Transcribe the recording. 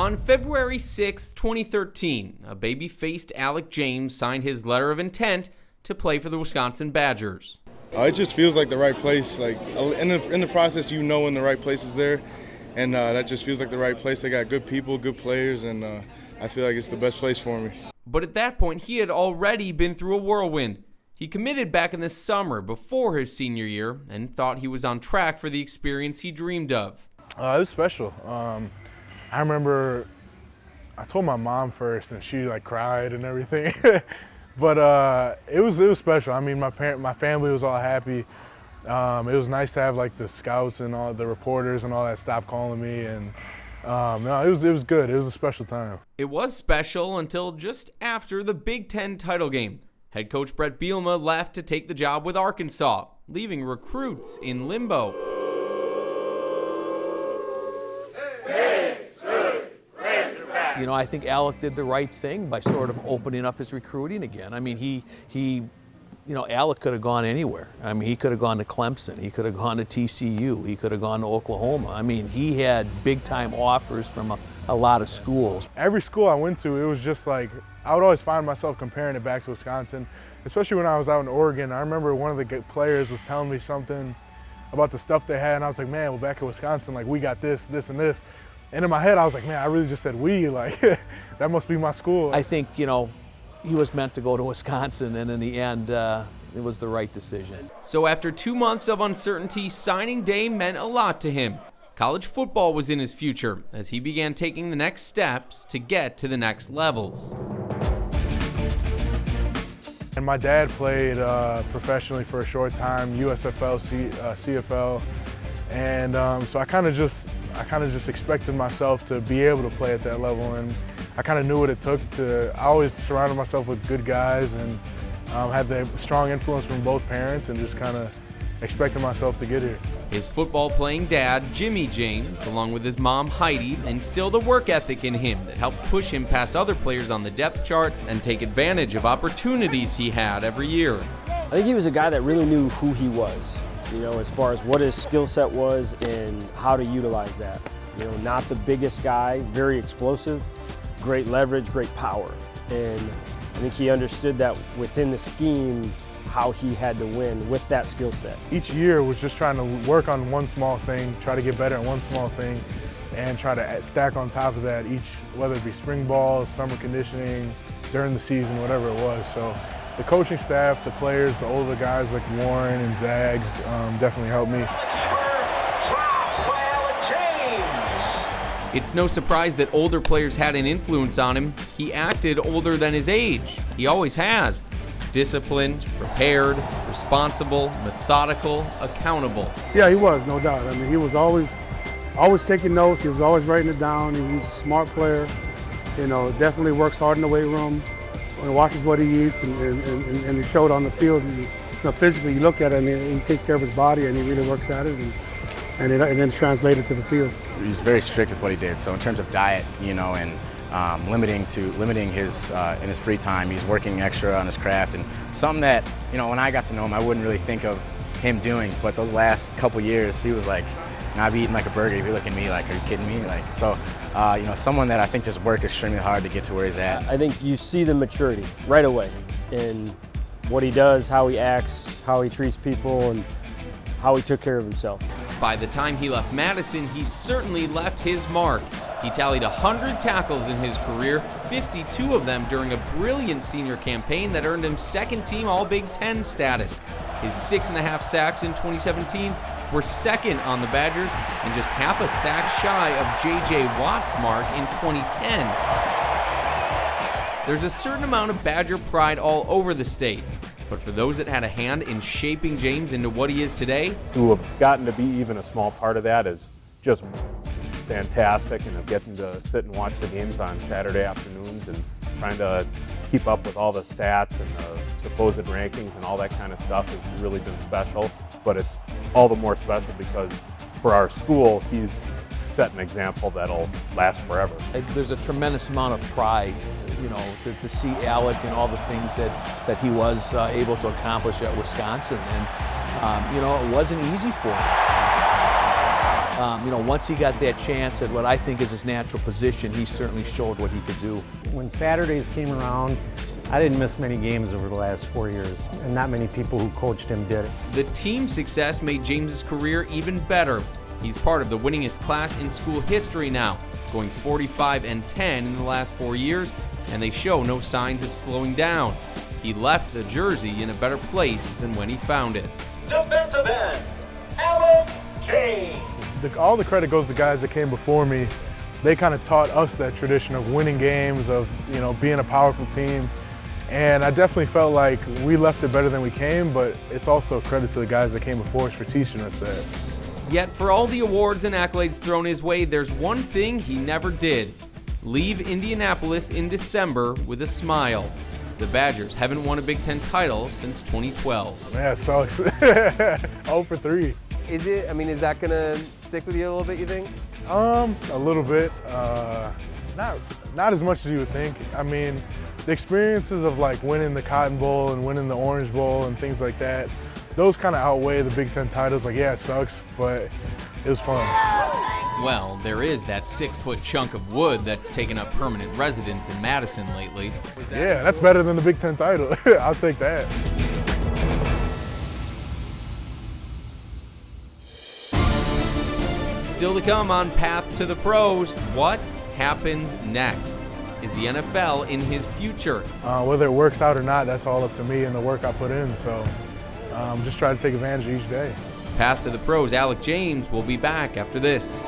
On February 6, 2013, a baby-faced Alec James signed his letter of intent to play for the Wisconsin Badgers. It just feels like the right place. Like in the process, you know when the right place is there, and that just feels like the right place. They got good people, good players, and I feel like it's the best place for me. But at that point, he had already been through a whirlwind. He committed back in the summer before his senior year and thought he was on track for the experience he dreamed of. It was special. I remember I told my mom first, and she cried and everything. But it was special. I mean, my family was all happy. It was nice to have the scouts and all the reporters and all that stop calling me, and no, it was good. It was a special time. It was special until just after the Big Ten title game. Head coach Brett Bielema left to take the job with Arkansas, leaving recruits in limbo. You know, I think Alec did the right thing by sort of opening up his recruiting again. I mean, Alec could have gone anywhere. I mean, he could have gone to Clemson. He could have gone to TCU. He could have gone to Oklahoma. I mean, he had big-time offers from a lot of schools. Every school I went to, it was just I would always find myself comparing it back to Wisconsin, especially when I was out in Oregon. I remember one of the players was telling me something about the stuff they had, and I was like, man, well, back in Wisconsin, we got this, this, and this. And in my head, I was like, man, I really just said we, that must be my school. I think, he was meant to go to Wisconsin, and in the end, it was the right decision. So after 2 months of uncertainty, signing day meant a lot to him. College football was in his future as he began taking the next steps to get to the next levels. And my dad played professionally for a short time, USFL, CFL, and so I kind of just expected myself to be able to play at that level, and I kind of knew what it took to. I always surrounded myself with good guys and had the strong influence from both parents, and just kind of expected myself to get here. His football-playing dad, Jimmy James, along with his mom, Heidi, instilled a work ethic in him that helped push him past other players on the depth chart and take advantage of opportunities he had every year. I think he was a guy that really knew who he was, as far as what his skill set was and how to utilize that. Not the biggest guy, very explosive, great leverage, great power. And I think he understood that within the scheme, how he had to win with that skill set. Each year was just trying to work on one small thing, try to get better at one small thing, and try to stack on top of that whether it be spring ball, summer conditioning, during the season, whatever it was. So the coaching staff, the players, the older guys like Warren and Zags definitely helped me. It's no surprise that older players had an influence on him. He acted older than his age. He always has. Disciplined, prepared, responsible, methodical, accountable. Yeah, he was, no doubt. I mean, he was always taking notes. He was always writing it down. He was a smart player. Definitely works hard in the weight room. Watches what he eats, and he showed on the field. And, physically, you look at it, and he takes care of his body, and he really works at it, and then translated to the field. He's very strict with what he did. So in terms of diet, and limiting his in his free time, he's working extra on his craft, and something that when I got to know him, I wouldn't really think of him doing. But those last couple years, he was like, I'd be eating a burger, he'd be looking at me like, are you kidding me? Someone that I think just worked extremely hard to get to where he's at. I think you see the maturity right away in what he does, how he acts, how he treats people, and how he took care of himself. By the time he left Madison, he certainly left his mark. He tallied 100 tackles in his career, 52 of them during a brilliant senior campaign that earned him second-team All-Big Ten status. His 6.5 sacks in 2017 were second on the Badgers and just half a sack shy of J.J. Watt's mark in 2010. There's a certain amount of Badger pride all over the state. But for those that had a hand in shaping James into what he is today, to have gotten to be even a small part of that is just fantastic, and of getting to sit and watch the games on Saturday afternoons and trying to keep up with all the stats and the supposed rankings and all that kind of stuff has really been special. But it's all the more special because for our school, he's set an example that'll last forever. There's a tremendous amount of pride, to see Alec and all the things that he was able to accomplish at Wisconsin. And, it wasn't easy for him. Once he got that chance at what I think is his natural position, he certainly showed what he could do. When Saturdays came around, I didn't miss many games over the last 4 years, and not many people who coached him did it. The team's success made James's career even better. He's part of the winningest class in school history now, going 45-10 in the last 4 years, and they show no signs of slowing down. He left the jersey in a better place than when he found it. Defensive end, Alec James. All the credit goes to guys that came before me. They kind of taught us that tradition of winning games, of being a powerful team. And I definitely felt like we left it better than we came, but it's also a credit to the guys that came before us for teaching us that. Yet for all the awards and accolades thrown his way, there's one thing he never did: leave Indianapolis in December with a smile. The Badgers haven't won a Big Ten title since 2012. Man, it sucks. 0 for 3. Is that going to stick with you a little bit, you think? A little bit. Not as much as you would think. I mean, the experiences of like winning the Cotton Bowl and winning the Orange Bowl and things like that, those kind of outweigh the Big Ten titles. Like, yeah, it sucks, but it was fun. Well, there is that 6-foot chunk of wood that's taken up permanent residence in Madison lately. Yeah, that's better than the Big Ten title. I'll take that. Still to come on Path to the Pros, what happens next? Is the NFL in his future? Whether it works out or not, that's all up to me and the work I put in. So just try to take advantage of each day. Path to the Pros, Alec James will be back after this.